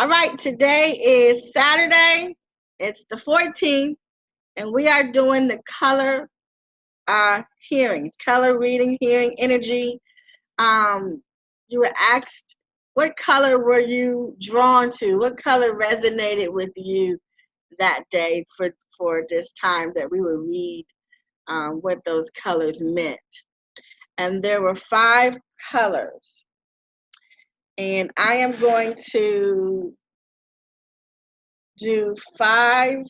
All right, today is Saturday. It's the 14th, and we are doing the color hearings, color reading, hearing energy. You were asked, what color were you drawn to? What color resonated with you that day for this time that we would read what those colors meant? And there were 5 colors. And I am going to do 5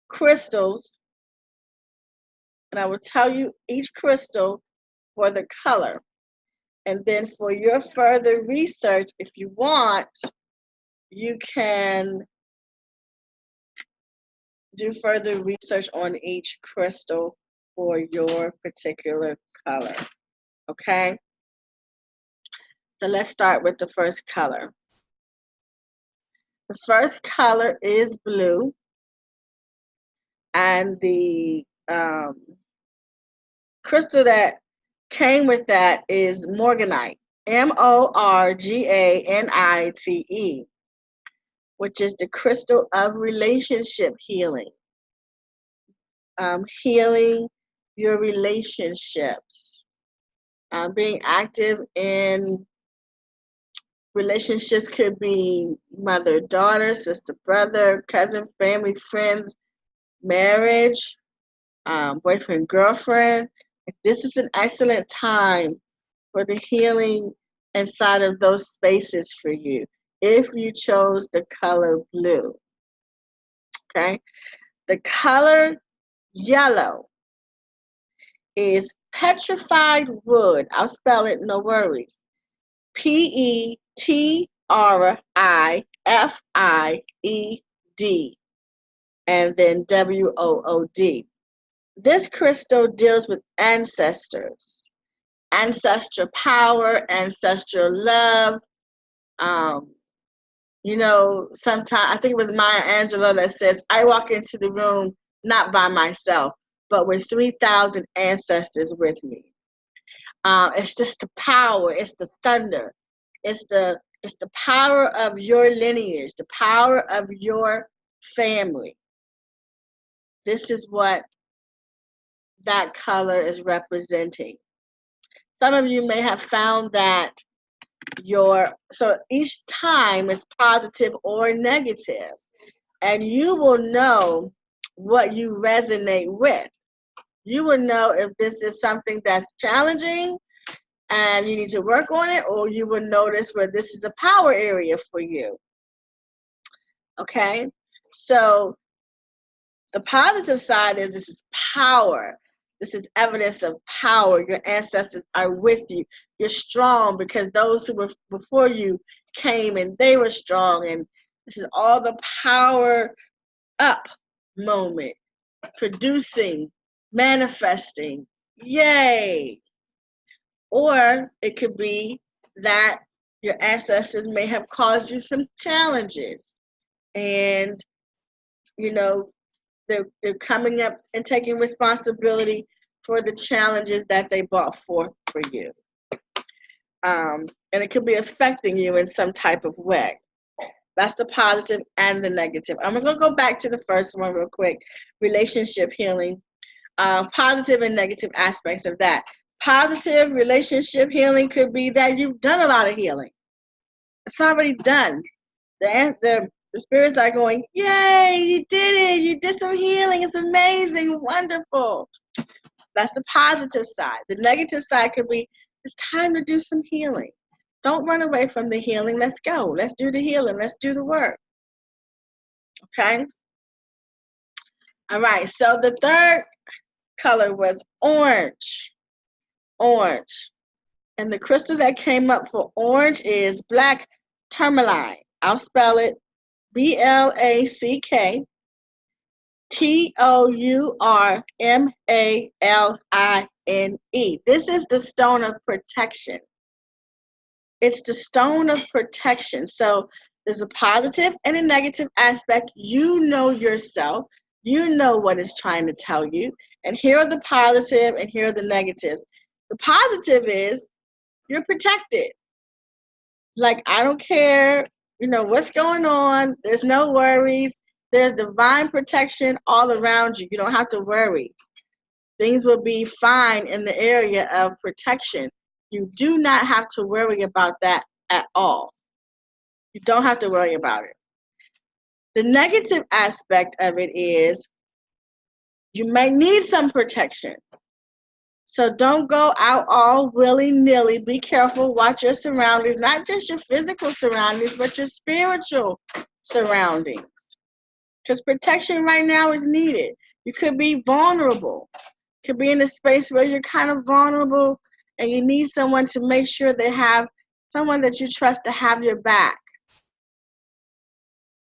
crystals, and I will tell you each crystal for the color. And then for your further research, if you want, you can do further research on each crystal for your particular color. Okay? So let's start with the first color. The first color is blue, and the crystal that came with that is morganite, Morganite, which is the crystal of relationship healing. Healing your relationships, being active in relationships could be mother, daughter, sister, brother, cousin, family, friends, marriage, boyfriend, girlfriend. This is an excellent time for the healing inside of those spaces for you if you chose the color blue. Okay, the color yellow is petrified wood. I'll spell it, no worries. PETRIFIED, and then WOOD. This crystal deals with ancestors, ancestral power, ancestral love. Sometimes I think it was Maya Angelou that says, I walk into the room not by myself, but with 3,000 ancestors with me. It's just the power, it's the thunder, it's the power of your lineage, the power of your family. This is what that color is representing. Some of you may have found that so each time it's positive or negative, and you will know what you resonate with. You will know if this is something that's challenging and you need to work on it, or you will notice where this is a power area for you. Okay, so the positive side is this is power. This is evidence of power. Your ancestors are with you. You're strong because those who were before you came and they were strong. And this is all the power up moment, producing, manifesting. Yay! Or it could be that your ancestors may have caused you some challenges, and they're coming up and taking responsibility for the challenges that they brought forth for you. And it could be affecting you in some type of way. That's the positive and the negative. I'm going to go back to the first one real quick. Relationship healing. Positive and negative aspects of that. Positive relationship healing could be that you've done a lot of healing. It's already done. The spirits are going, yay, you did it. You did some healing. It's amazing, wonderful. That's the positive side. The negative side could be, it's time to do some healing. Don't run away from the healing. Let's go. Let's do the healing. Let's do the work. Okay? All right. So the third color was orange. Orange. And the crystal that came up for orange is black tourmaline. I'll spell it BLACK TOURMALINE. This is the stone of protection. It's the stone of protection. So there's a positive and a negative aspect. You know yourself. You know what it's trying to tell you. And here are the positive and here are the negatives. The positive is You're protected. Like, I don't care, what's going on. There's no worries. There's divine protection all around you. You don't have to worry. Things will be fine in the area of protection. You do not have to worry about that at all. You don't have to worry about it. The negative aspect of it is you may need some protection. So don't go out all willy-nilly. Be careful. Watch your surroundings, not just your physical surroundings, but your spiritual surroundings. Because protection right now is needed. You could be vulnerable. Could be in a space where you're kind of vulnerable and you need someone to make sure they have someone that you trust to have your back.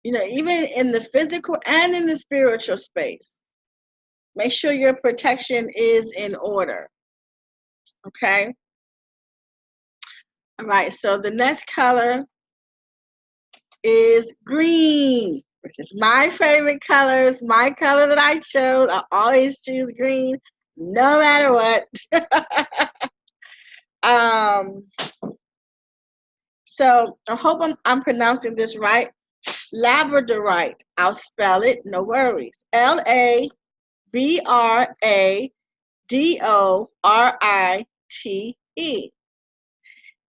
Even in the physical and in the spiritual space, make sure your protection is in order. Okay? All right, so the next color is green, which is my favorite color. It's my color that I chose. I always choose green, no matter what. So I hope I'm pronouncing this right. Labradorite. I'll spell it, no worries. Labradorite.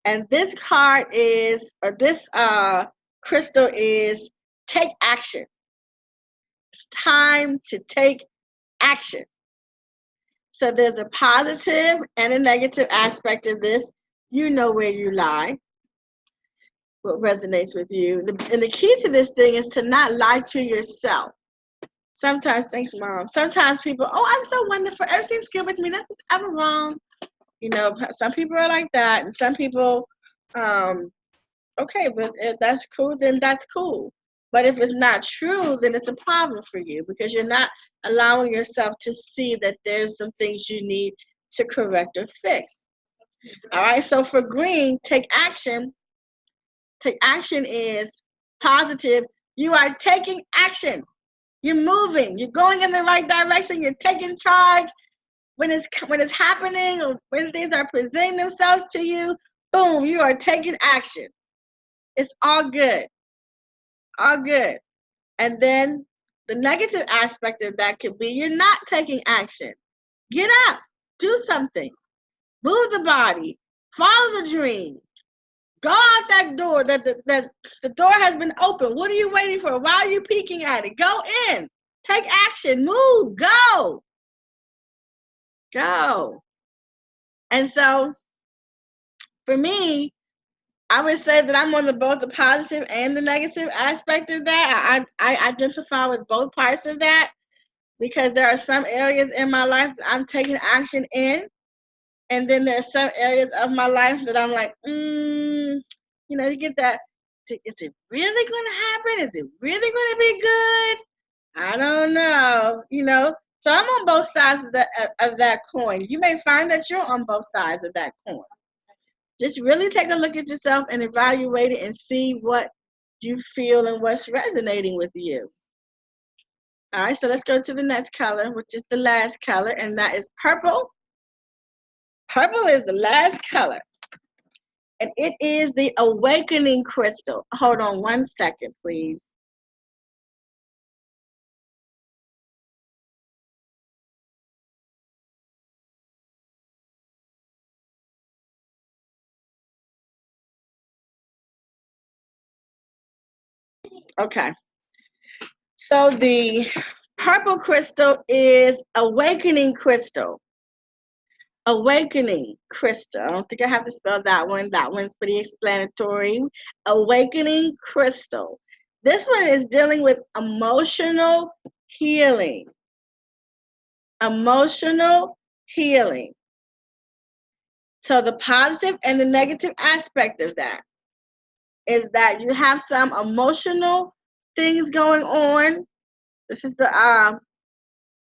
And this card is, or this crystal is, take action. It's time to take action. So there's a positive and a negative aspect of this. You know where you lie, what resonates with you. And the key to this thing is to not lie to yourself. Sometimes, thanks, Mom. Sometimes people, oh, I'm so wonderful. Everything's good with me. Nothing's ever wrong. Some people are like that. And some people, okay, but if that's cool, then that's cool. But if it's not true, then it's a problem for you because you're not allowing yourself to see that there's some things you need to correct or fix. All right, so for green, take action. Take action is positive. You are taking action. You're moving. You're going in the right direction. You're taking charge. When it's happening or when things are presenting themselves to you, boom, you are taking action. It's all good. All good. And then the negative aspect of that could be you're not taking action. Get up. Do something. Move the body. Follow the dream. Go out that door. That the door has been opened. What are you waiting for? Why are you peeking at it? Go in. Take action. Move. Go. Go. And so for me, I would say that I'm on both the positive and the negative aspect of that. I identify with both parts of that because there are some areas in my life that I'm taking action in. And then there's some areas of my life that I'm like, you get that. Is it really going to happen? Is it really going to be good? I don't know. So I'm on both sides of that coin. You may find that you're on both sides of that coin. Just really take a look at yourself and evaluate it and see what you feel and what's resonating with you. All right, so let's go to the next color, which is the last color, and that is purple. Purple is the last color, and it is the awakening crystal. Hold on 1 second, please. Okay. So the purple crystal is awakening crystal. Awakening crystal. I don't think I have to spell that one. That one's pretty explanatory. Awakening crystal. This one is dealing with emotional healing. Emotional healing. So the positive and the negative aspect of that is that you have some emotional things going on. This is the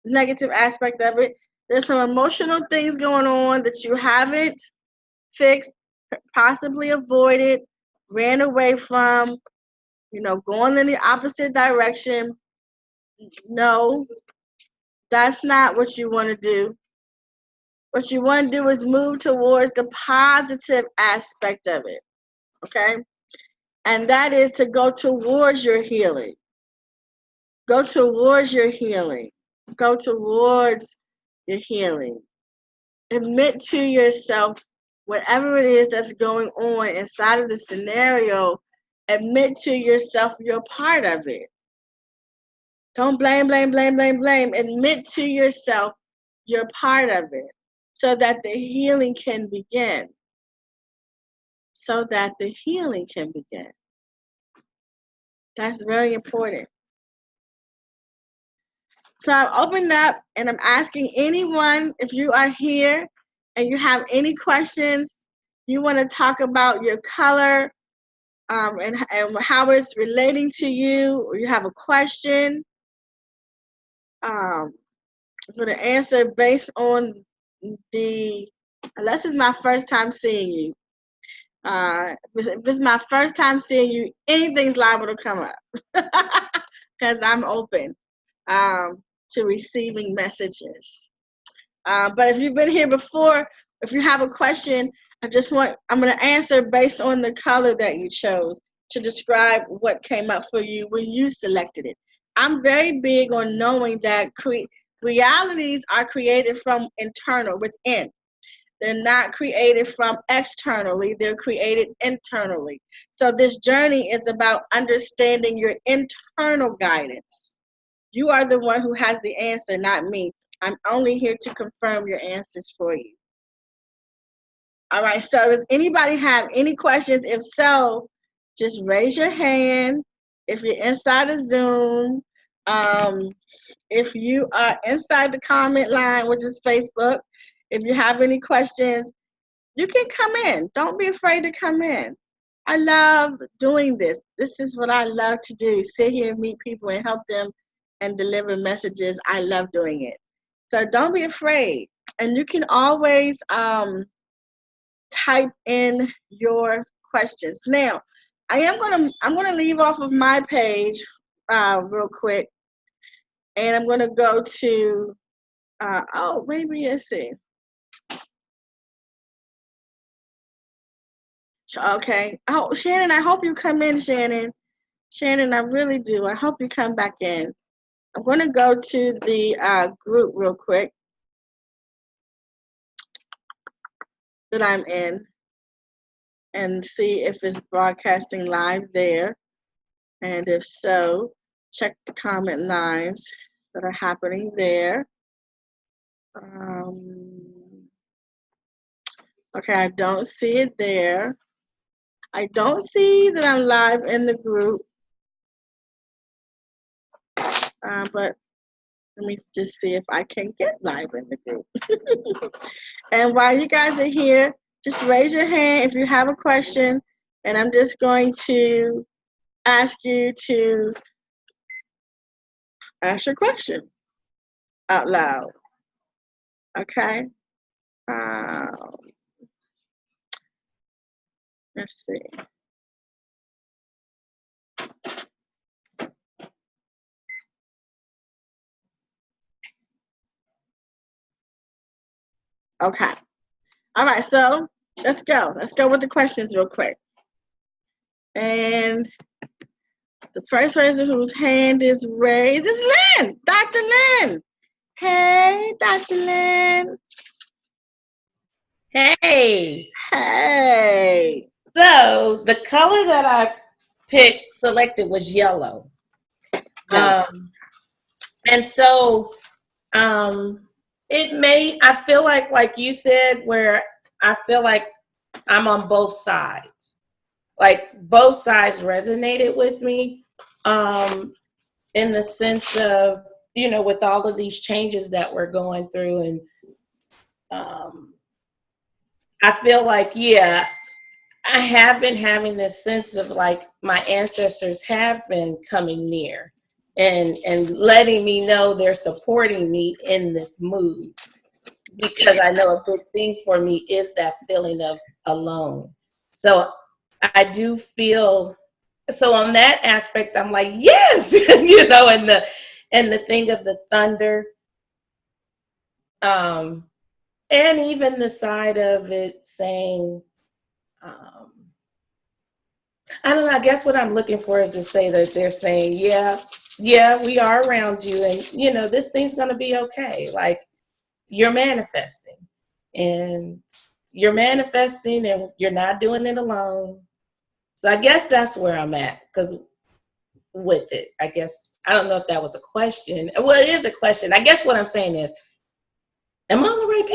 negative aspect of it. There's some emotional things going on that you haven't fixed, possibly avoided, ran away from, going in the opposite direction. No, that's not what you want to do. what you want to do is move towards the positive aspect of it, okay? And that is to go towards your healing. Go towards your healing. Go towards your healing. Admit to yourself whatever it is that's going on inside of the scenario. Admit to yourself you're part of it. Don't blame, blame, blame, blame, blame. Admit to yourself you're part of it so that the healing can begin. So that the healing can begin. That's very important. So I've opened up and I'm asking anyone, if you are here and you have any questions, you want to talk about your color and how it's relating to you, or you have a question, I'm going to answer based on unless it's my first time seeing you. If it's my first time seeing you, anything's liable to come up because I'm open to receiving messages. But if you've been here before, if you have a question, I'm going to answer based on the color that you chose to describe what came up for you when you selected it. I'm very big on knowing that realities are created from internal, within. They're not created from externally, they're created internally. So this journey is about understanding your internal guidance. You are the one who has the answer, not me. I'm only here to confirm your answers for you. All right, so does anybody have any questions? If so, just raise your hand. If you're inside of Zoom, if you are inside the comment line, which is Facebook, if you have any questions, you can come in. Don't be afraid to come in. I love doing this. This is what I love to do, sit here and meet people and help them and deliver messages. I love doing it. So don't be afraid. And you can always type in your questions. Now, I'm gonna leave off of my page real quick, and I'm gonna go to maybe let's see. Okay. Oh, Shannon, I hope you come in, Shannon. Shannon, I really do. I hope you come back in. I'm going to go to the group real quick that I'm in and see if it's broadcasting live there. And if so, check the comment lines that are happening there. Okay, I don't see it there. I don't see that I'm live in the group. But let me just see if I can get live in the group. And while you guys are here, just raise your hand if you have a question, and I'm just going to ask you to ask your question out loud. Okay? Let's see. Okay. All right, so let's go. Let's go with the questions real quick. And the first person whose hand is raised is Lynn, Dr. Lynn. Hey, Dr. Lynn. Hey. Hey. So the color that I selected was yellow. Yeah. And so I feel like you said, where I feel like I'm on both sides. Like both sides resonated with me in the sense of, with all of these changes that we're going through. And I feel like, I have been having this sense of like my ancestors have been coming near and letting me know they're supporting me in this mood, because I know a big thing for me is that feeling of alone. So I do feel, so on that aspect, I'm like, yes, and the thing of the thunder, And even the side of it saying, I don't know, I guess what I'm looking for is to say that they're saying, yeah, we are around you, and this thing's gonna be okay. Like, you're manifesting, and you're not doing it alone. So I guess that's where I'm at, because with it, I guess, I don't know if that was a question. Well, it is a question. I guess what I'm saying is, am I on the right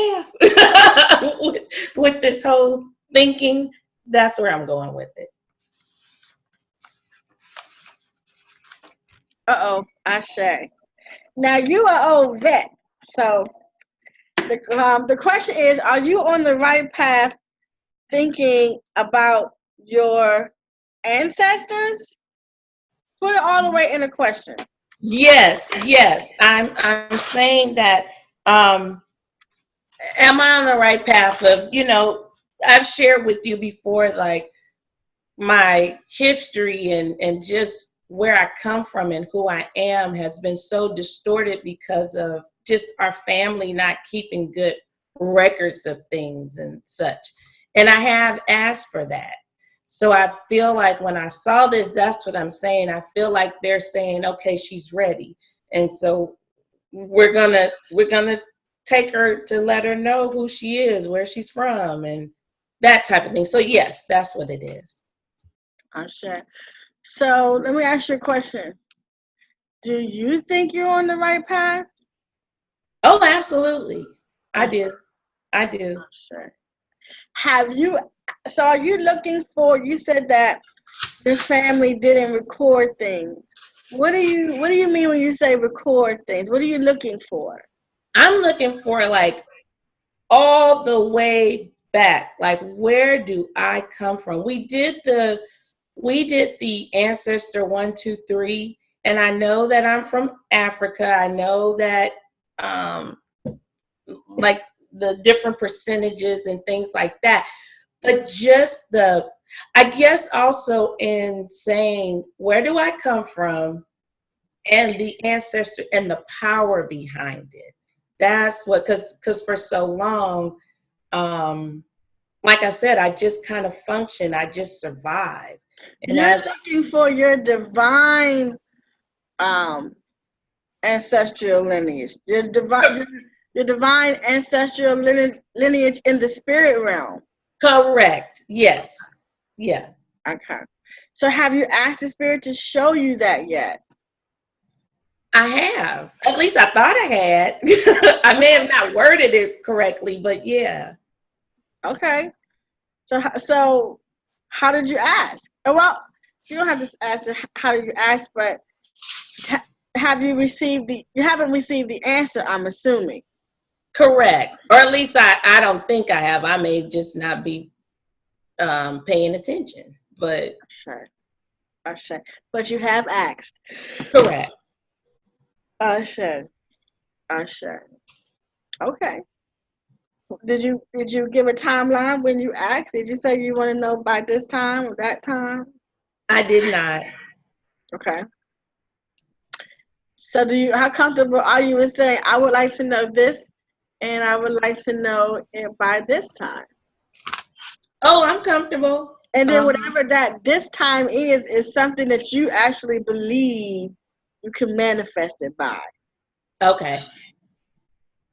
path with this whole thinking? That's where I'm going with it. I say. Now you are old vet, so the question is: are you on the right path, thinking about your ancestors? Put it all the way in a question. Yes. I'm saying that. Am I on the right path of? I've shared with you before, like, my history and just where I come from and who I am has been so distorted because of just our family not keeping good records of things and such. And I have asked for that. So I feel like when I saw this, that's what I'm saying. I feel like they're saying, okay, she's ready. And so we're gonna take her to let her know who she is, where she's from, and that type of thing. So yes, that's what it is. I'm sure. So let me ask you a question. Do you think you're on the right path? Oh, absolutely. I do. I do. I'm sure. So are you looking for, you said that your family didn't record things. What do you mean when you say record things? What are you looking for? I'm looking for, like, all the way back. Like, where do I come from? We did the ancestor 1, 2, 3, and I know that I'm from Africa. I know that like the different percentages and things like that. But just I guess also in saying, where do I come from, and the ancestor and the power behind it. That's what, because for so long, like I said, I just kind of function. I just survive. And You're looking for your divine ancestral lineage. Your divine ancestral lineage in the spirit realm. Correct. Yes. Yeah. Okay. So have you asked the spirit to show you that yet? I have. At least I thought I had. I may have not worded it correctly, but yeah. Okay. So how did you ask? Well, you don't have to ask how did you ask, but have you received you haven't received the answer, I'm assuming. Correct. Or at least I don't think I have. I may just not be paying attention. But sure. But you have asked. Correct. Sure. Okay. Did you give a timeline when you asked? Did you say you want to know by this time or that time? I did not. Okay. So how comfortable are you with saying, I would like to know this and I would like to know it by this time? Oh, I'm comfortable. And then whatever that this time is something that you actually believe you can manifest it by. Okay.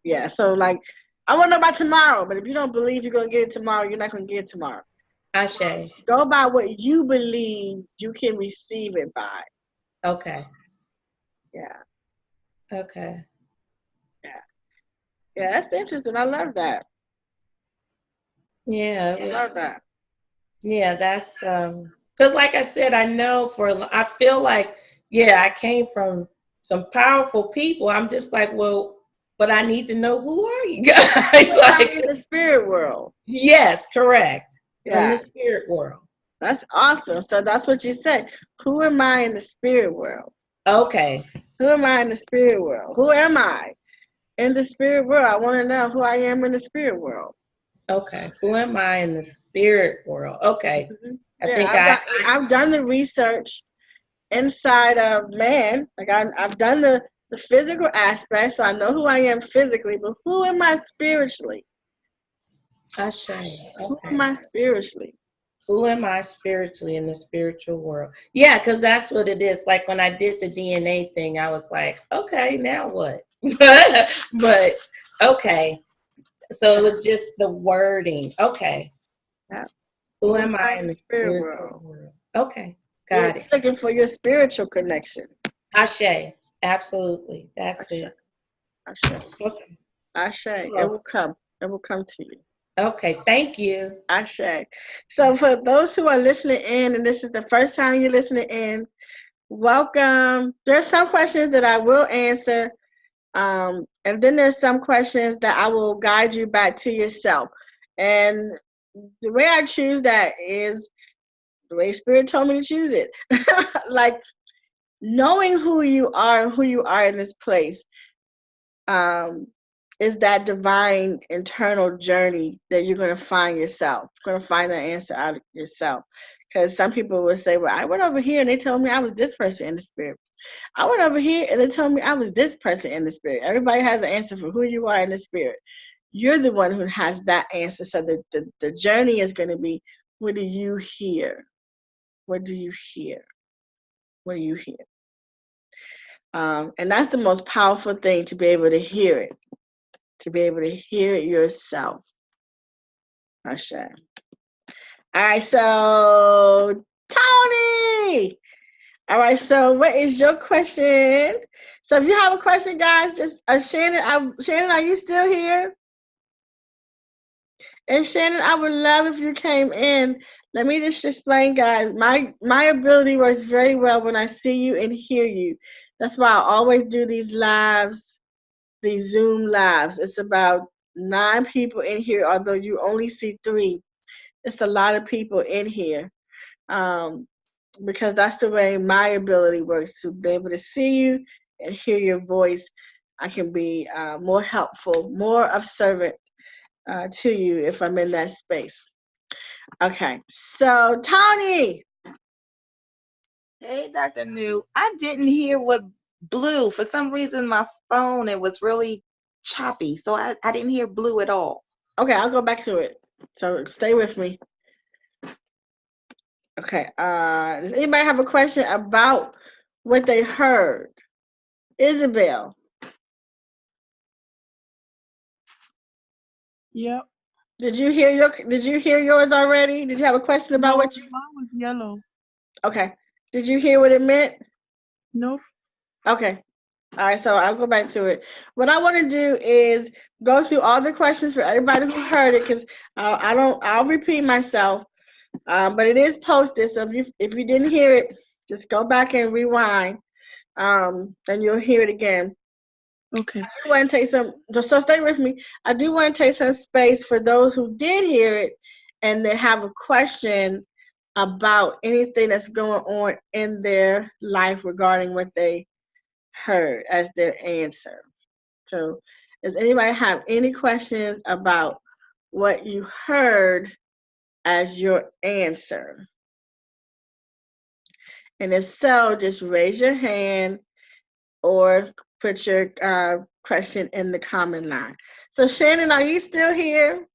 Yeah, so like, I want to know about tomorrow, but if you don't believe you're going to get it tomorrow, you're not going to get it tomorrow. Ashe. Go by what you believe you can receive it by. Okay. Yeah. Okay. Yeah, that's interesting. I love that. Yeah. I love that. Yeah, that's because like I said, I feel like, yeah, I came from some powerful people. I'm just like, well, but I need to know, who are you guys? Like, in the spirit world. Yes, correct. Yeah. From the spirit world. That's awesome. So that's what you said. Who am I in the spirit world? Okay. Who am I in the spirit world? Who am I in the spirit world? I want to know who I am in the spirit world. Okay. Who am I in the spirit world? Okay. Mm-hmm. I think I've done the research inside of man. Like I've done the physical aspect, so I know who I am physically, but who am I spiritually? Ashe. Who am Okay. I spiritually? Who am I spiritually in the spiritual world? Yeah, because that's what it is. Like when I did the DNA thing, I was like, okay, now what? But okay. So it was just the wording. Okay. Yeah. Who Who am am I I in in the the spirit spiritual world? world? Okay. You're Got it. looking for your spiritual connection. Ashe. Absolutely. That's Ashe. it. Ashe. Okay. Ashe. It Oh, will come. It will come to you. okay. Thank you. Ashe. So for those who are listening in, and this is the first time you're listening in, welcome. There's some questions that I will answer, and then there's some questions that I will guide you back to yourself. And the way I choose that is the way Spirit told me to choose it. Like knowing who you are in this place, um, is that divine internal journey that you're going to find yourself. You're going to find that answer out of yourself. Because some people will say, well, I went over here and they told me I was this person in the spirit. I went over here and they told me I was this person in the spirit. Everybody has an answer for who you are in the spirit. You're the one who has that answer. So the journey is going to be, what do you hear? What do you hear? What do you hear? And that's the most powerful thing, to be able to hear it, to be able to hear it yourself. Ashe. All right, so Tony. All right, so what is your question? So if you have a question, guys, just Shannon, are you still here? And Shannon, I would love if you came in. Let me just explain, guys. My ability works very well when I see you and hear you. That's why I always do these lives, these Zoom lives. It's about 9 people in here, although you only see 3. It's a lot of people in here, um, because that's the way my ability works, to be able to see you and hear your voice. I can be more helpful, more of servant to you if I'm in that space. Okay, so Tony. Hey, Dr. New. I didn't hear what blue. For some reason, my phone, it was really choppy. So I didn't hear blue at all. Okay, I'll go back to it. So stay with me. Okay. Does anybody have a question about what they heard? Isabel, Yep. did you hear yours already? Did you have a question about No, what you mine was yellow. Okay. Did you hear what it meant? Nope. Okay. All right, so I'll go back to it. What I want to do is go through all the questions for everybody who heard it, because I'll repeat myself, but it is posted. So if you didn't hear it, just go back and rewind, and you'll hear it again. Okay. I do want to take some, so stay with me. I do want to take some space for those who did hear it and they have a question about anything that's going on in their life regarding what they heard as their answer. So, does anybody have any questions about what you heard as your answer? And if so, just raise your hand or put your question in the comment line. So, Shannon, are you still here?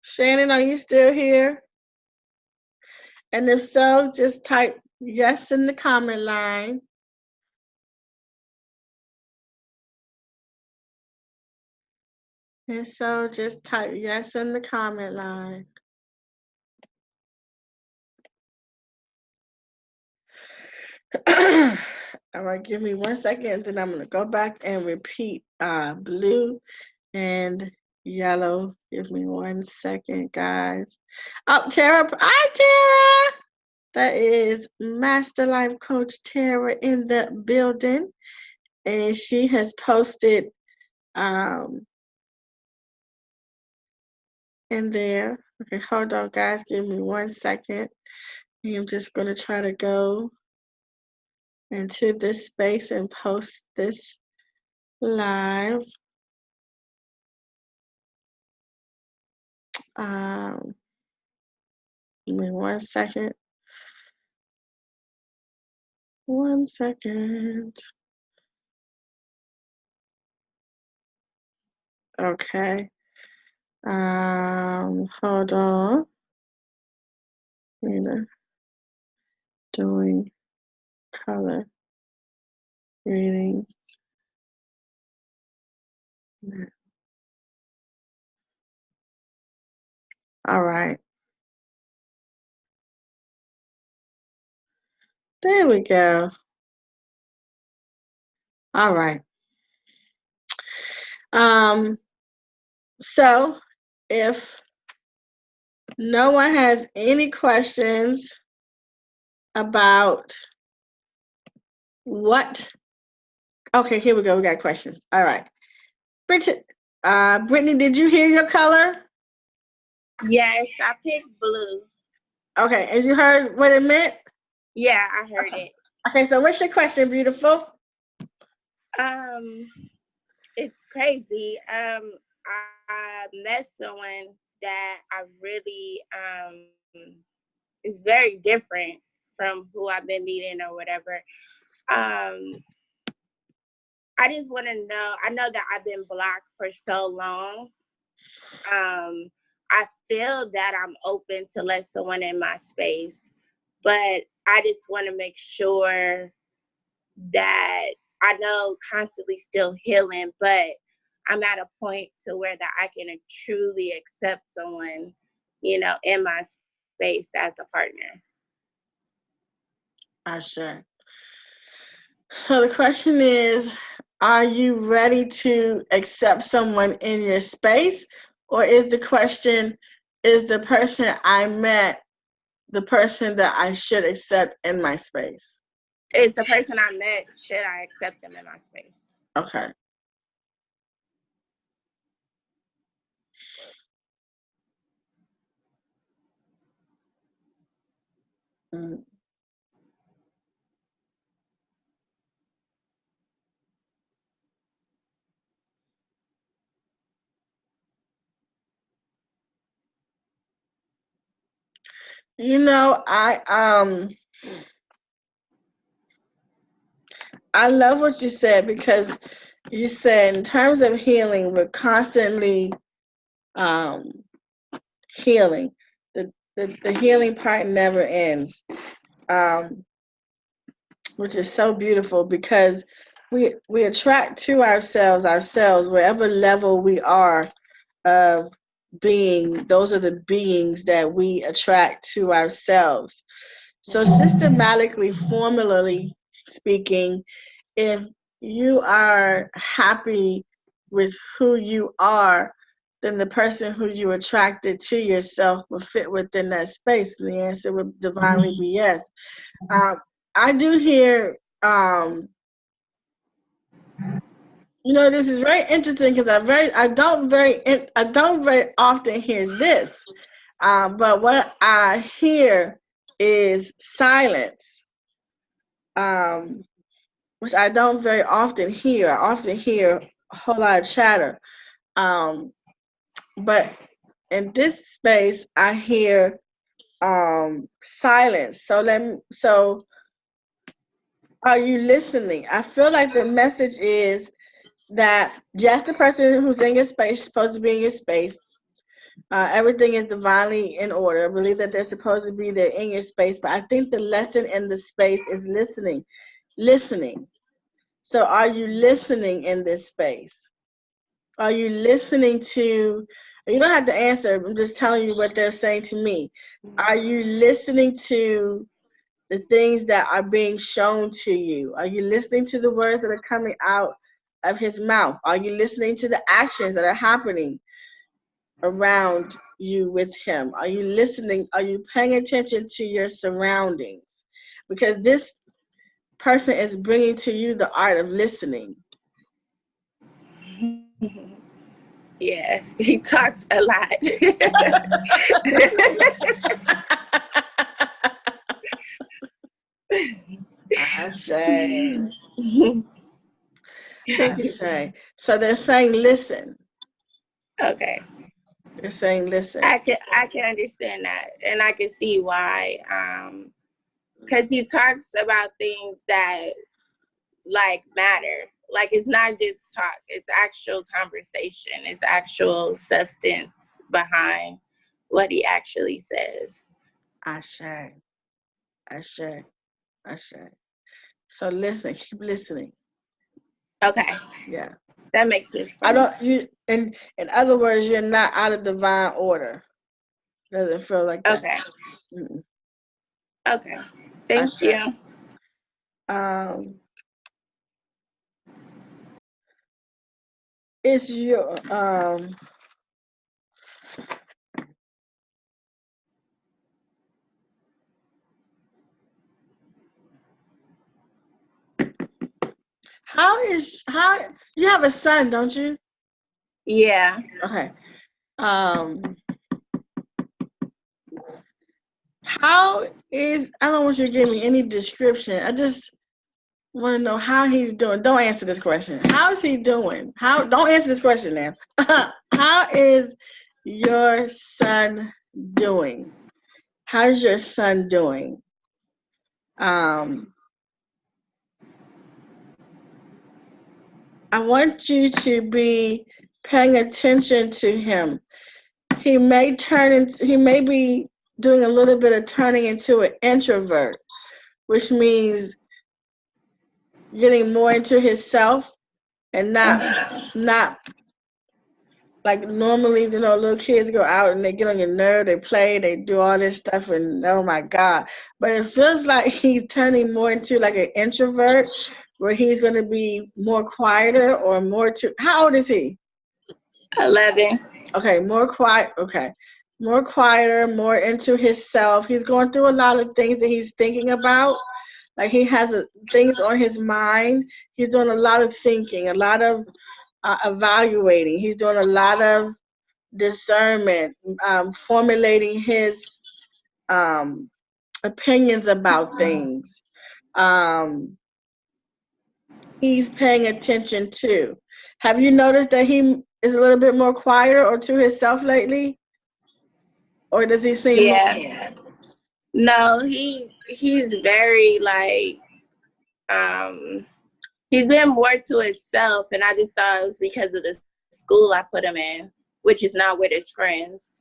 Shannon, are you still here? And if so, just type yes in the comment line. And so just type yes in the comment line. All right, give me 1 second, then I'm going to go back and repeat blue and yellow. Give me 1 second, guys. Oh, Tara. Hi, Tara. That is Master Life Coach Tara in the building. And she has posted um, in there. Okay, hold on, guys. Give me 1 second. I'm just going to try to go into this space and post this live. Um, Give me 1 second. 1 second. Okay. Hold on. Reader. Doing color reading. All right. There we go. All right. So if no one has any questions about what, okay, here we go. We got questions. All right. Brittany, did you hear your color? Yes, I picked blue. Okay, and you heard what it meant? Yeah, I heard Okay. it. Okay, so what's your question, beautiful? It's crazy. I met someone that I really is very different from who I've been meeting or whatever. I just want to know. I know that I've been blocked for so long. I feel that I'm open to let someone in my space, but I just want to make sure that I know constantly still healing, but I'm at a point to where that I can truly accept someone, in my space as a partner. Sure. So the question is, are you ready to accept someone in your space? Or is the question, is the person I met the person that I should accept in my space? Is the person I met, should I accept them in my space? Okay. Mm. I love what you said, because you said in terms of healing, we're constantly healing. The healing part never ends, which is so beautiful, because we attract to ourselves wherever level we are of being. Those are the beings that we attract to ourselves. So systematically, formally speaking, if you are happy with who you are, then the person who you attracted to yourself will fit within that space. The answer would divinely be yes. I do hear, this is very interesting, because I don't very often hear this, but what I hear is silence. Which I don't very often hear. I often hear a whole lot of chatter. But in this space, I hear silence. So are you listening? I feel like the message is that yes, the person who's in your space is supposed to be in your space. Everything is divinely in order. I believe that they're supposed to be there in your space, but I think the lesson in the space is listening. Listening. So are you listening in this space? Are you listening to, you don't have to answer, I'm just telling you what they're saying to me. Are you listening to the things that are being shown to you? Are you listening to the words that are coming out of his mouth? Are you listening to the actions that are happening around you with him? Are you listening? Are you paying attention to your surroundings? Because this person is bringing to you the art of listening. Yeah, he talks a lot. I say. I say. So they're saying listen. Okay. They're saying listen. I can understand that, and I can see why. Because he talks about things that like matter, Like, it's not just talk, it's actual conversation, it's actual substance behind what he actually says. Ashe. Ashe. Ashe. So listen, keep listening. Okay, Yeah. that makes sense for I me. don't you in other words, you're not out of divine order. Doesn't feel like that. Okay, Mm-mm. okay. Thank Ashe. you. Is your how you have a son, don't you? Yeah. Okay. How is I don't want you to give me any description. I just want to know how he's doing. Don't answer this question. How is he doing? Don't answer this question now. How is your son doing? How's your son doing? I want you to be paying attention to him. He may be doing a little bit of turning into an introvert, which means getting more into himself and not like normally, little kids go out and they get on your nerve, they play, they do all this stuff, and oh my God. But it feels like he's turning more into like an introvert where he's going to be more quieter or how old is he? 11. Okay, more quiet. Okay. More quieter, more into himself. He's going through a lot of things that he's thinking about. Like he has things on his mind. He's doing a lot of thinking, a lot of evaluating. He's doing a lot of discernment, formulating his opinions about things. He's paying attention too. Have you noticed that he is a little bit more quieter or to himself lately? Or does he seem Yeah. No, he's very like he's been more to himself, and I just thought it was because of the school I put him in, which is not with his friends.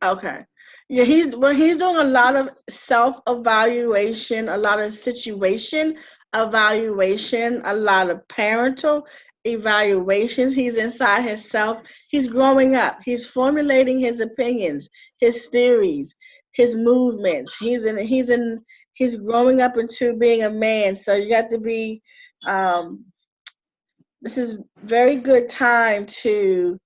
Okay. Yeah, he's doing a lot of self-evaluation, a lot of situation evaluation, a lot of parental evaluations. He's inside himself. He's growing up. He's formulating his opinions, his theories, his movements. He's growing up into being a man. So you got to be this is very good time to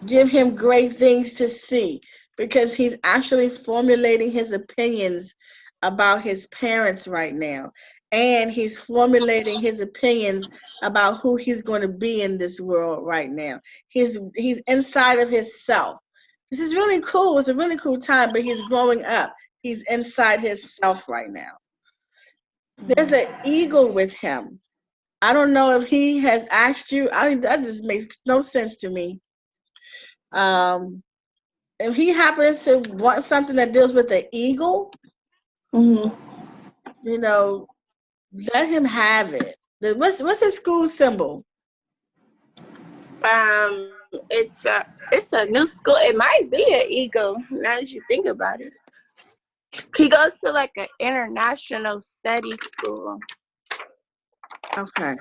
give him great things to see because he's actually formulating his opinions about his parents right now. And he's formulating his opinions about who he's going to be in this world right now. He's inside of himself. This is really cool. It's a really cool time, but he's growing up. He's inside himself right now. There's an eagle with him. I don't know if he has asked you. That just makes no sense to me. If he happens to want something that deals with the eagle, let him have it. What's his school symbol? It's a new school. It might be an eagle now that you think about it. He goes to like an international study school. Okay.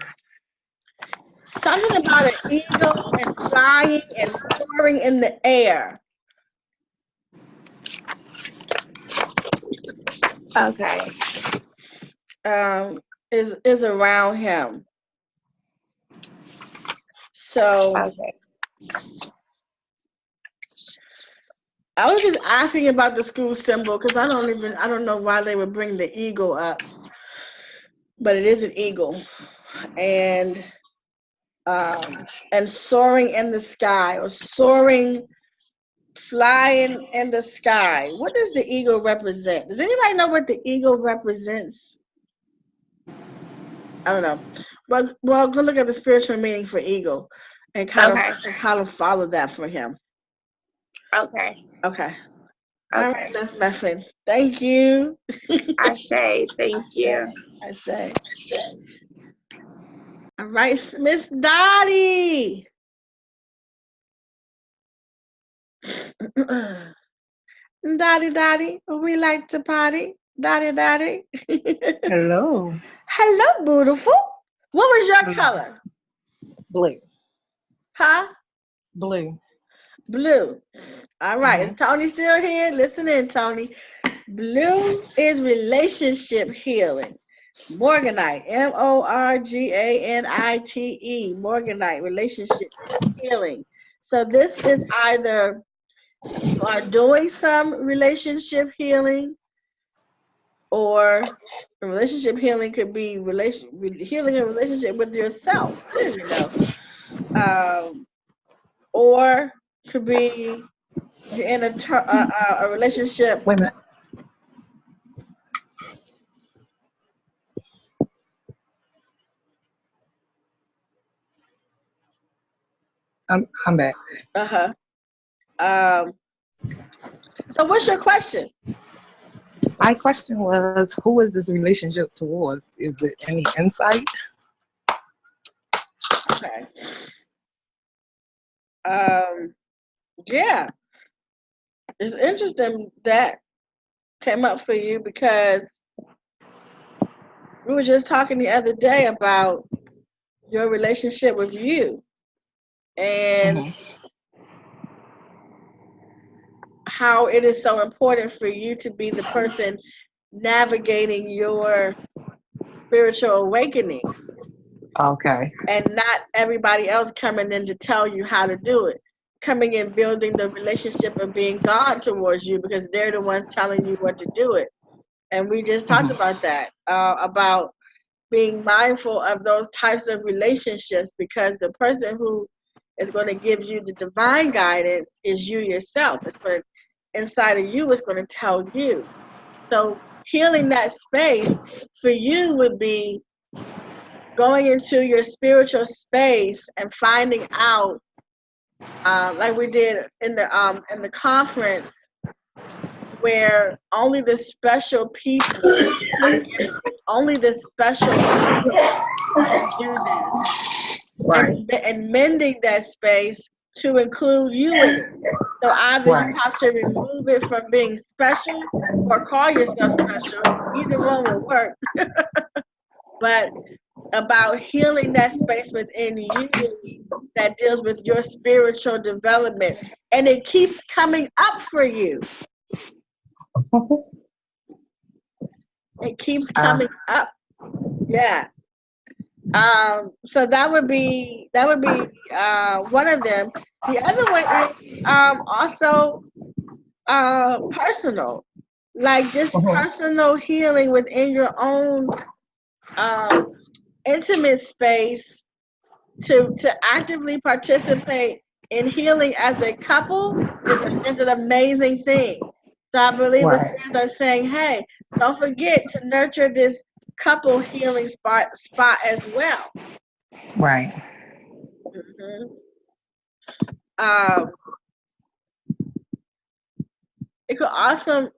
Something about an eagle and flying and soaring in the air. Okay. Is around him. So Okay. I was just asking about the school symbol because I don't know why they would bring the eagle up, but it is an eagle, and soaring in the sky or flying in the sky. What does the eagle represent? Does anybody know what the eagle represents? I don't know. Well, go look at the spiritual meaning for eagle and kind of follow that for him. Okay. Okay. All Okay. right, Left Muffin. Thank you. Ashe, thank you. I say. All right, Miss Dottie. Dottie, Dottie, we like to party. Dottie, Dottie. Hello. Hello, beautiful. What was your Hello. color? Blue. Huh? Blue. Blue. All right. Is Tony still here? Listen in, Tony. Blue is relationship healing. Morganite. Morganite. Morganite. Relationship healing. So this is either you are doing some relationship healing, or relationship healing could be healing a relationship with yourself too, or could be you're in a relationship. Wait a minute. I'm back. Um, so what's your question? My question was, who is this relationship towards? Is it any insight? Okay. Yeah, it's interesting that came up for you because we were just talking the other day about your relationship with you and how it is so important for you to be the person navigating your spiritual awakening. Okay. And not everybody else coming in to tell you how to do it. Coming in, building the relationship and being God towards you because they're the ones telling you what to do it. And we just talked about that, about being mindful of those types of relationships because the person who is going to give you the divine guidance is you yourself. It's going to, inside of you, it's going to tell you. So healing that space for you would be going into your spiritual space and finding out, like we did in the conference, where only the special people are gifted. Only the special people can do this. Right. And mending that space to include you in it. So either you have to remove it from being special or call yourself special. Either one will work. But about healing that space within you that deals with your spiritual development. And it keeps coming up for you. It keeps coming up. Yeah. So that would be one of them. The other one is also personal, like just personal healing within your own intimate space to actively participate in healing as a couple is an amazing thing. So I believe the spirits are saying, hey, don't forget to nurture this couple healing spot as well. Right. It could also.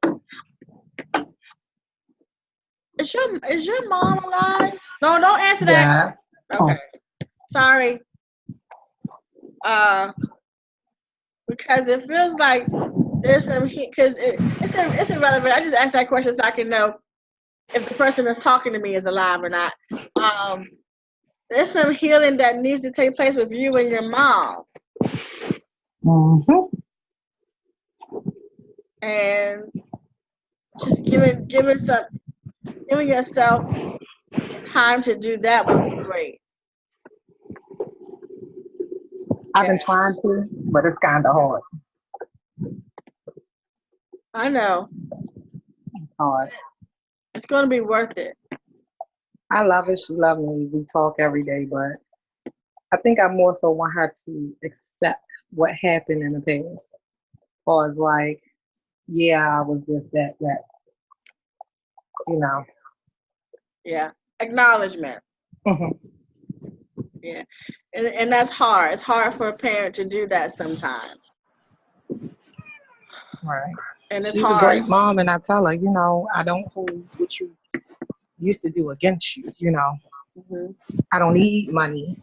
Is your mom alive? No, don't answer that. Yeah. Okay. Sorry. Because it feels like there's some because it's irrelevant. I just asked that question so I can know if the person that's talking to me is alive or not. There's some healing that needs to take place with you and your mom. And just giving yourself time to do that would be great. I've been trying to, but it's kind of hard. I know. It's hard. It's going to be worth it. I love her. She loves me. We talk every day, but I think I more so want her to accept what happened in the past. Or it's like, yeah, I was just that, you know. Yeah. Acknowledgement. Yeah. And that's hard. It's hard for a parent to do that sometimes. Right. And it's She's a hard. great mom, and I tell her, I don't hold what you used to do against you. Hmm. I don't need money.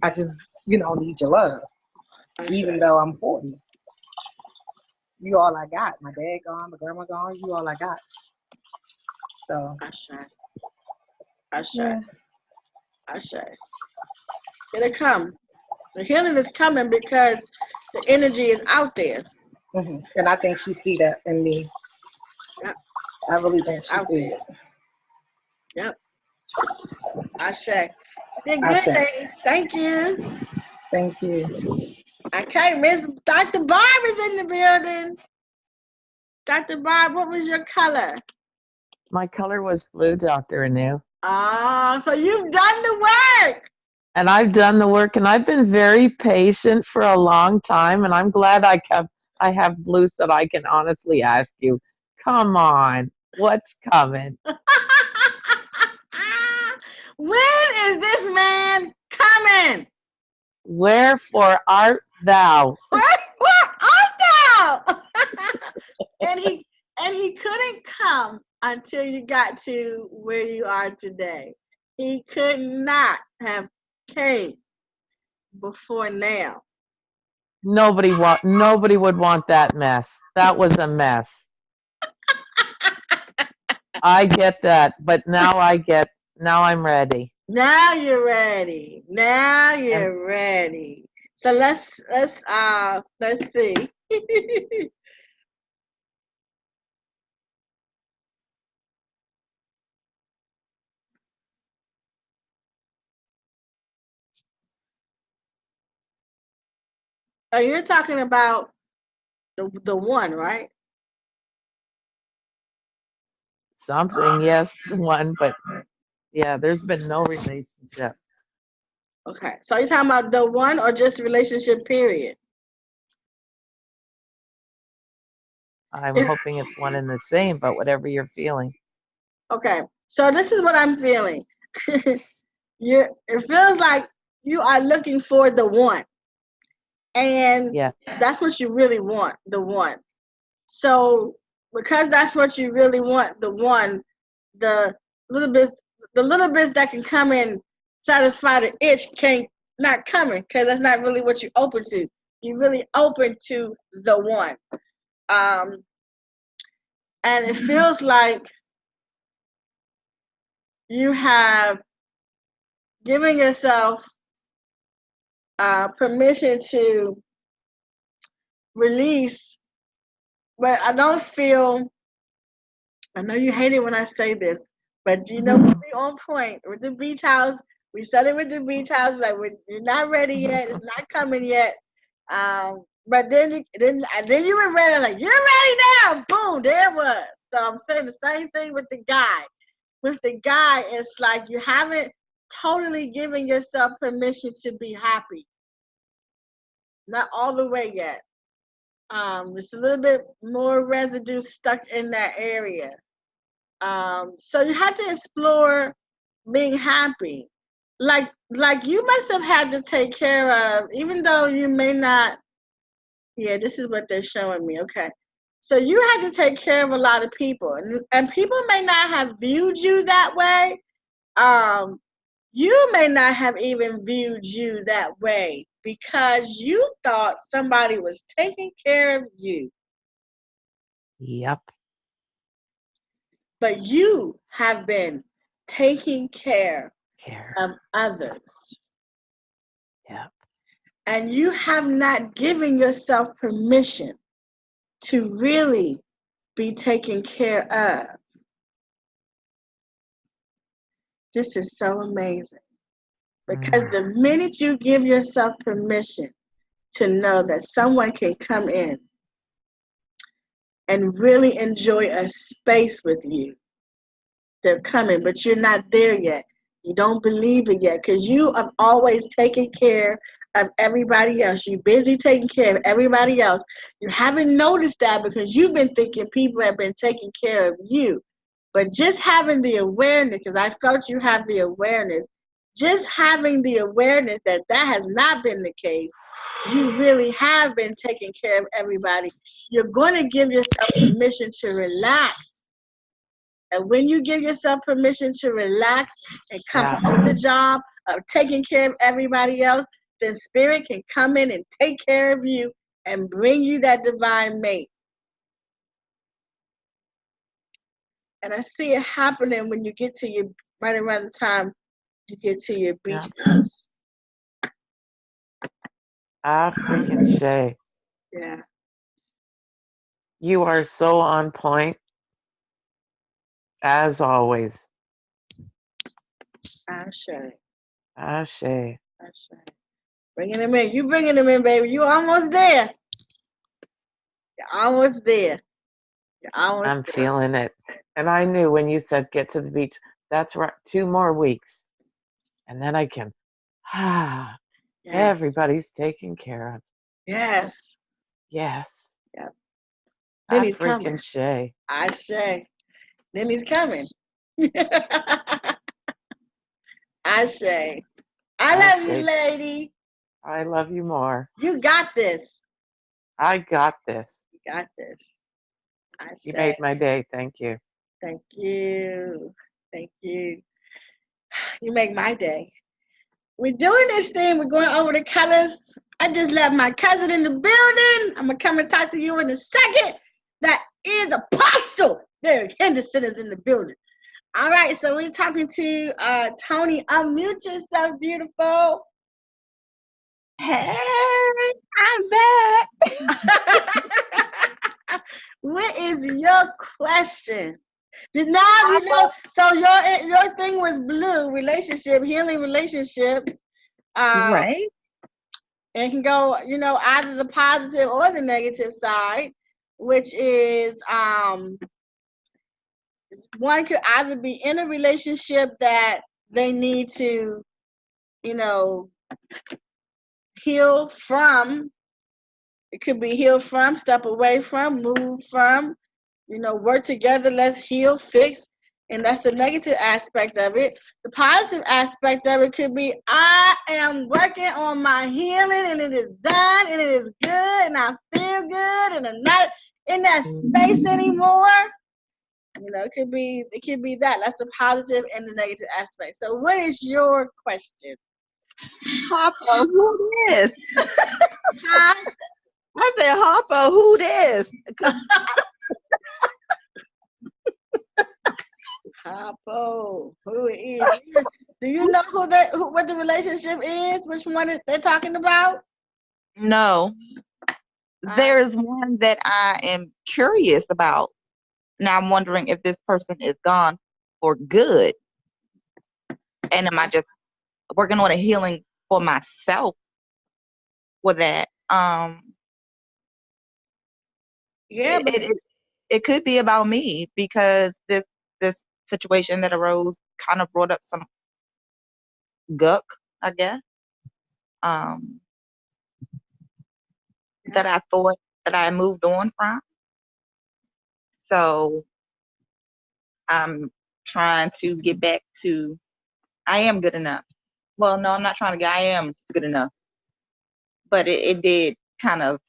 I just, need your love. Even though I'm 40. You all I got. My dad gone, my grandma gone, you all I got. So, I sure. yeah. I sure. It'll come. The healing is coming because the energy is out there. And I think she see that in me. Yep. I really think It's she out see there. it. Yep. I sure. You did I good, said, lady. Thank you. thank you. Okay, Miss Dr. Barb is in the building. Dr. Barb, what was your color? My color was blue, Dr. Anu. Oh, so you've done the work. And I've done the work, and I've been very patient for a long time, and I'm glad I have blue so that I can honestly ask you, come on, what's coming? When is this man coming? Wherefore art thou? Where are thou? and he couldn't come until you got to where you are today. He could not have came before now. Nobody would want that mess. That was a mess. I get that, but now I'm ready. Now you're ready. Now And you're ready. So let's see. Oh, you're talking about the one, right? something, yes, the one, but yeah, there's been no relationship. Okay. So you're talking about the one or just relationship period? I'm hoping it's one and the same, but whatever you're feeling. Okay. So this is what I'm feeling. It feels like you are looking for the one. And Yeah. that's what you really want, the one. So because that's what you really want, the one, the little bits that can come and satisfy the itch can't not coming because that's not really what you're open to. You're really open to the one. And it feels like you have given yourself permission to release, but I don't feel, I know you hate it when I say this, but you know, we on point with the beach house. We said it with the beach house, like you're not ready yet. It's not coming yet. But then you were ready, like you're ready now. Boom, there it was. So I'm saying the same thing with the guy. With the guy, it's like you haven't totally given yourself permission to be happy. Not all the way yet. It's a little bit more residue stuck in that area. So you had to explore being happy. Like you must have had to take care of, even though you may not, yeah, this is what they're showing me. Okay. So you had to take care of a lot of people. And people may not have viewed you that way. You may not have even viewed you that way because you thought somebody was taking care of you. Yep. But you have been taking care of others. Yep. And you have not given yourself permission to really be taken care of. This is so amazing. Because the minute you give yourself permission to know that someone can come in and really enjoy a space with you, they're coming, but you're not there yet. You don't believe it yet because you have always taken care of everybody else. You're busy taking care of everybody else. You haven't noticed that because you've been thinking people have been taking care of you. But just having the awareness, because I felt you have the awareness, just having the awareness that that has not been the case, you really have been taking care of everybody. You're going to give yourself permission to relax. And when you give yourself permission to relax and come off the job of taking care of everybody else, then spirit can come in and take care of you and bring you that divine mate. And I see it happening when you get to your, right around the time you get to your beach house. Freaking Shay. Yeah. You are so on point, as always. Ashe. Shay. Ashe. Bringing them in. You bringing them in, baby. You almost there. You're almost there. You're almost I'm there. feeling it. And I knew when you said get to the beach, that's right, 2 more weeks. And then I can, Yes. everybody's taken care of. Yes. Yes. Yep. Then he's freaking coming. Shay. Ashe. Then he's coming. Ashe. I love you, lady. I love you more. You got this. I got this. You got this. Ashe. You made my day. Thank you. Thank you. Thank you. You make my day. We're doing this thing. We're going over the colors. I just left my cousin in the building. I'm going to come and talk to you in a second. That is Apostle. Derek Henderson is in the building. All right, so we're talking to Tony. Unmute yourself, beautiful. Hey, I'm back. What is your question? Now you know. So your thing was blue, relationship, healing relationships. Right. And can go, either the positive or the negative side, which is one could either be in a relationship that they need to, heal from. It could be heal from, step away from, move from, work together, let's heal, fix. And that's the negative aspect of it. The positive aspect of it could be, I am working on my healing and it is done and it is good and I feel good and I'm not in that space anymore. It could be that. That's the positive and the negative aspect. So what is your question? Harpo, who this? Huh? I said, Harpo, who this? Harpo, who it is? Do you know what the relationship is? Which one they're talking about? No. There's one that I am curious about. Now I'm wondering if this person is gone for good. And am I just working on a healing for myself for that? Yeah, but it could be about me because this situation that arose kind of brought up some guck, I guess. That I thought that I moved on from. So I'm trying to get back to I am good enough. Well, no, I'm not trying to get I am good enough. But it did kind of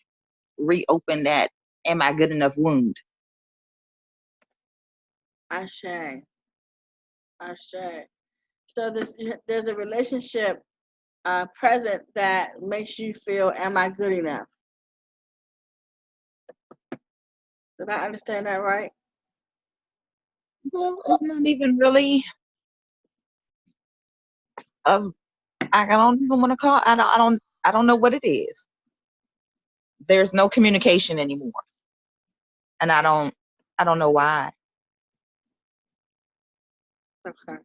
reopen that am I good enough wound. Ashe. So there's a relationship present that makes you feel, am I good enough? Did I understand that right? Well, it's not even really I don't even want to call I don't know what it is. There's no communication anymore. And I don't know why. Okay.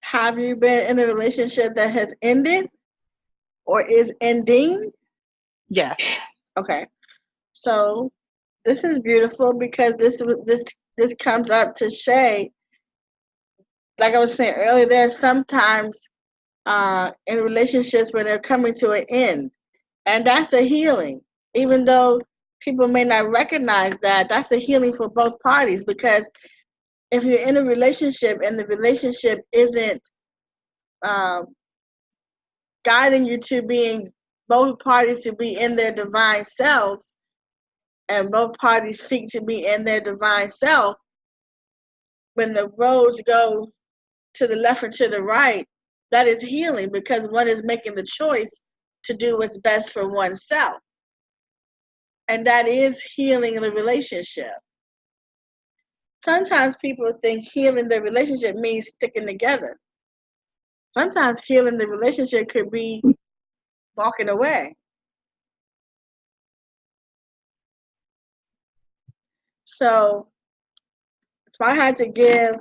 Have you been in a relationship that has ended or is ending? Yes. Okay. So this is beautiful because this comes up to Shay. Like I was saying earlier, there are sometimes in relationships where they're coming to an end. And that's a healing. Even though people may not recognize that, that's a healing for both parties, because if you're in a relationship and the relationship isn't guiding you to being both parties to be in their divine selves, and both parties seek to be in their divine self, when the roads go to the left and to the right, that is healing, because one is making the choice to do what's best for oneself. And that is healing the relationship. Sometimes people think healing the relationship means sticking together. Sometimes healing the relationship could be walking away. So if I had to give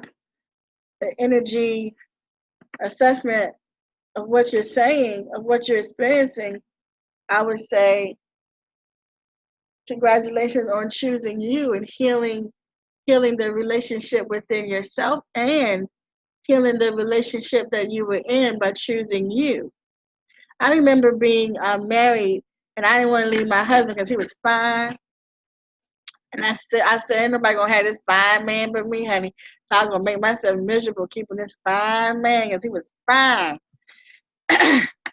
the energy assessment of what you're saying, of what you're experiencing, I would say congratulations on choosing you and healing the relationship within yourself, and healing the relationship that you were in by choosing you. I remember being married, and I didn't want to leave my husband because he was fine. And I said, ain't nobody gonna have this fine man but me, honey. So I was gonna make myself miserable keeping this fine man because he was fine.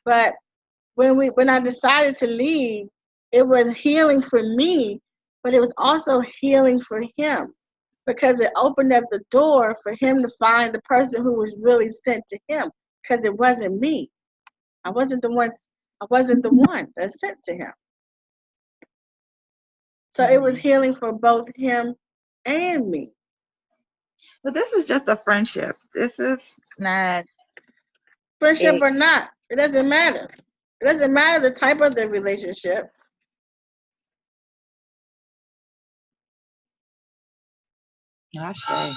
But when I decided to leave, it was healing for me, but it was also healing for him, because it opened up the door for him to find the person who was really sent to him, because it wasn't me. I wasn't the one that's sent to him. So it was healing for both him and me. But this is just a friendship. This is not Friendship a. or not, it doesn't matter. It doesn't matter the type of the relationship. Not sure.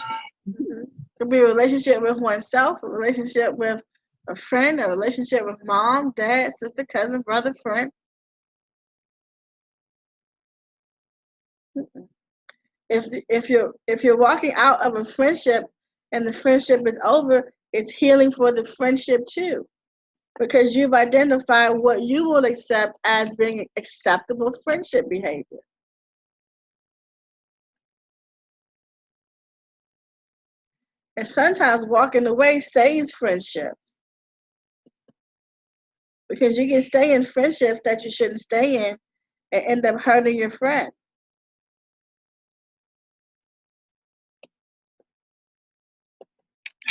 It could be a relationship with oneself, a relationship with a friend, a relationship with mom, dad, sister, cousin, brother, friend. If you're walking out of a friendship and the friendship is over, it's healing for the friendship too, because you've identified what you will accept as being acceptable friendship behavior. And sometimes walking away saves friendship, because you can stay in friendships that you shouldn't stay in and end up hurting your friend.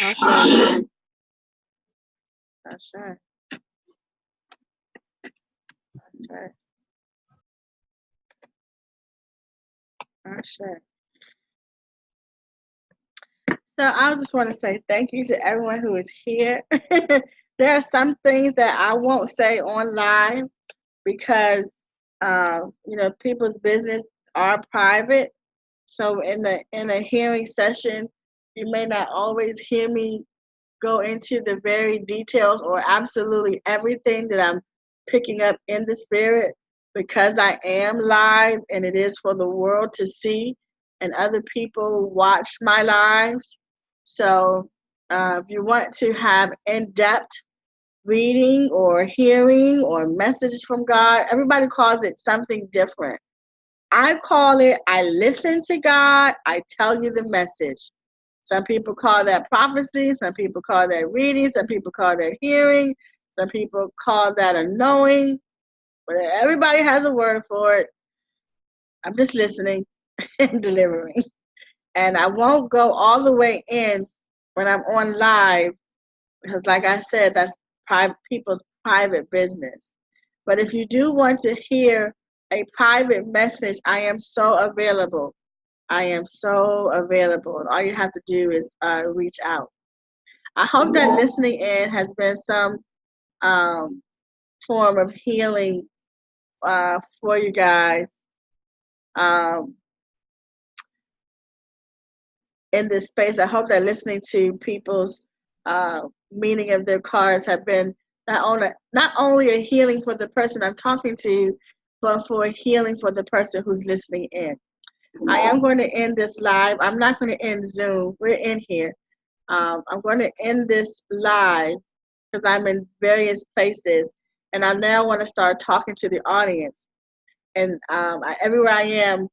Okay. That's right. That's right. That's right. So I just want to say thank you to everyone who is here. There are some things that I won't say on live because people's business are private. So in a hearing session, you may not always hear me go into the very details or absolutely everything that I'm picking up in the spirit, because I am live and it is for the world to see, and other people watch my lives. So if you want to have in-depth reading or hearing or messages from God, everybody calls it something different. I call it, I listen to God, I tell you the message. Some people call that prophecy, some people call that reading, some people call that hearing, some people call that a knowing, but everybody has a word for it. I'm just listening and delivering. And I won't go all the way in when I'm on live, because like I said, that's people's private business. But if you do want to hear a private message, I am so available. I am so available. All you have to do is reach out. I hope that listening in has been some form of healing for you guys in this space. I hope that listening to people's meaning of their cards have been not only a healing for the person I'm talking to, but for a healing for the person who's listening in. I am going to end this live. I'm not going to end Zoom. We're in here. I'm going to end this live because I'm in various places, and I now want to start talking to the audience. And everywhere I am,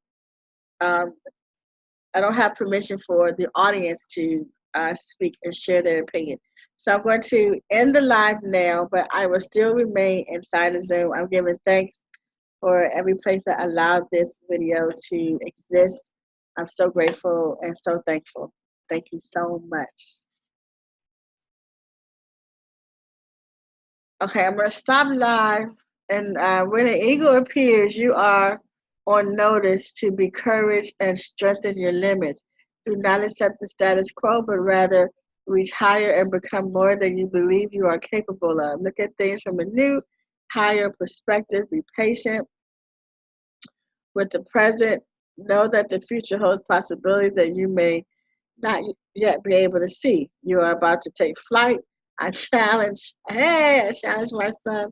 I don't have permission for the audience to speak and share their opinion. So I'm going to end the live now, but I will still remain inside the Zoom. I'm giving thanks for every place that allowed this video to exist. I'm so grateful and so thankful. Thank you so much. Okay, I'm going to stop live. And when an eagle appears, you are on notice to be courage and strengthen your limits. Do not accept the status quo, but rather reach higher and become more than you believe you are capable of. Look at things from a new, higher perspective. Be patient with the present. Know that the future holds possibilities that you may not yet be able to see. You are about to take flight. I challenge my son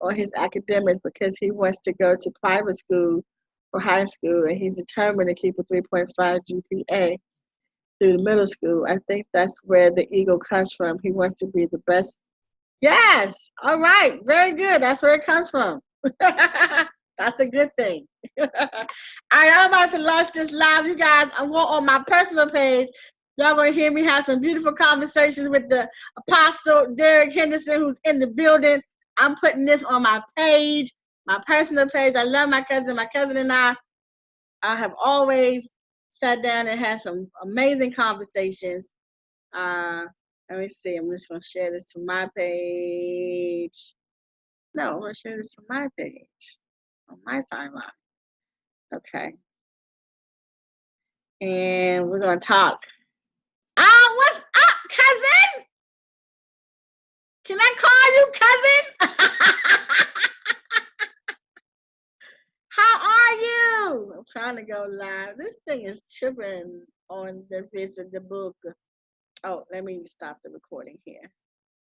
on his academics because he wants to go to private school for high school and he's determined to keep a 3.5 GPA through the middle school. I think that's where the ego comes from. He wants to be the best. Yes. All right. Very good. That's where it comes from. That's a good thing. All right, I'm about to launch this live. You guys, I'm going on my personal page. Y'all going to hear me have some beautiful conversations with the Apostle Derek Henderson, who's in the building. I'm putting this on my page, my personal page. I love my cousin. My cousin and I have always sat down and had some amazing conversations. Let me see. I'm just going to share this to my page. No, I'm going to share this to my page on my timeline. Okay. And we're going to talk. What's up, cousin? Can I call you cousin? How are you? I'm trying to go live. This thing is tripping on the book. Oh, let me stop the recording here.